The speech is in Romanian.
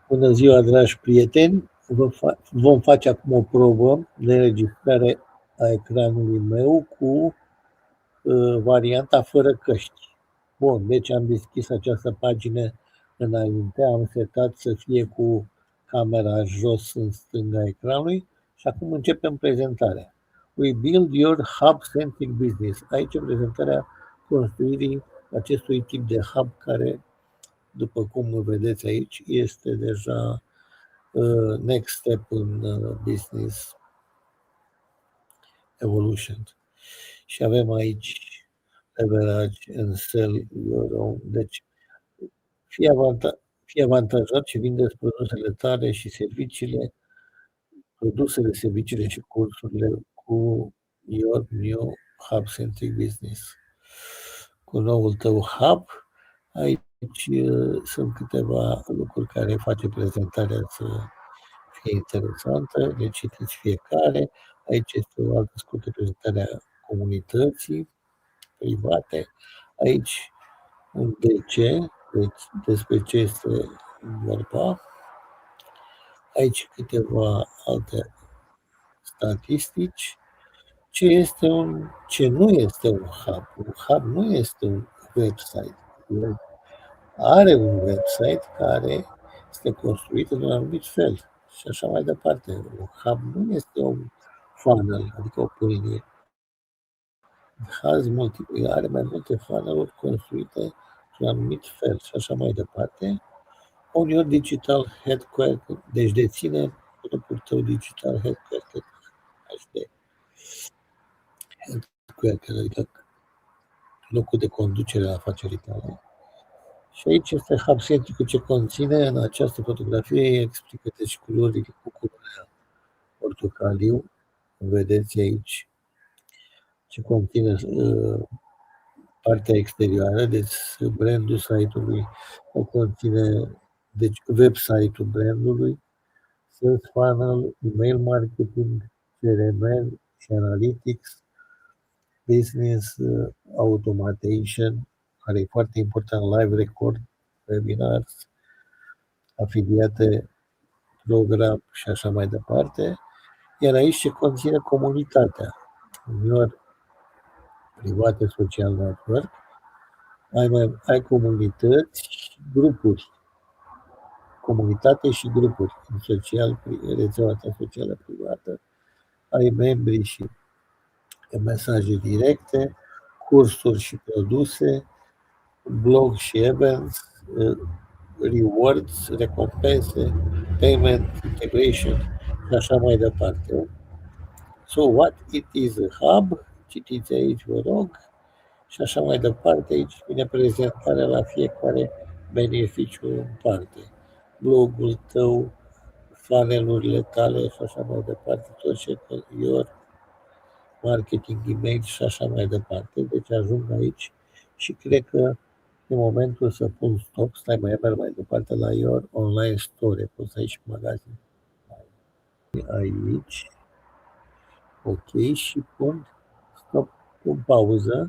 Bună ziua, dragi prieteni! Vom face acum o probă de înregistrare a ecranului meu cu varianta fără căști. Bun, deci am deschis această pagină înainte, am setat să fie cu camera jos în stânga ecranului și acum începem prezentarea. We build your hub-centric business. Aici e prezentarea construirii acestui tip de hub care, după cum îl vedeți aici, este deja next step în business evolution. Și avem aici leverage and sell your own. Deci, fii avantajat și vindeți produsele tale și serviciile, serviciile și cursurile cu your new hub-centric business. Cu noul tău hub, aici sunt câteva lucruri care face prezentarea să fie interesantă, le citiți fiecare. Aici este o altă scurtă prezentare a comunității private. Aici un DC, deci despre ce este vorba. Aici câteva alte statistici. Ce nu este un hub. Un hub nu este un website. Are un website care este construit într-un anumit fel și așa mai departe. Un hub nu este un funnel, adică o pâine. Are mai multe funnel-uri construite într-un anumit fel și așa mai departe. On your digital headquarter, deci deține locul tău digital headquarter, adică locul de conducere a afacerii tale. Și aici este hub-centric ce conține. În această fotografie explică deci culorile cu culoarea portocaliu. Vedeți aici ce conține partea exterioară, deci brandul site-ului conține, deci website-ul brandului, sales funnel, email marketing, CRM și analytics, business automation, care e foarte important, live record, webinars, afiliate, program și așa mai departe. Iar aici se conține comunitatea, junior, private, social network, ai comunități, grupuri, comunitate și grupuri, în social, rețeaua ta socială privată, ai membri și mesaje directe, cursuri și produse, blog și events, rewards, recompense, payment, integration și așa mai departe. So what it is a hub? Citiți aici, vă rog, și așa mai departe. Aici vine prezentarea la fiecare beneficiu în parte. Blogul tău, funnel-urile tale și așa mai departe, tot ce your marketing, email și așa mai departe. Deci ajung aici și cred că e momentul să pun stop, merg mai departe la your online store, poți aici magazin. Aici, ok, și pun stop, pun pauză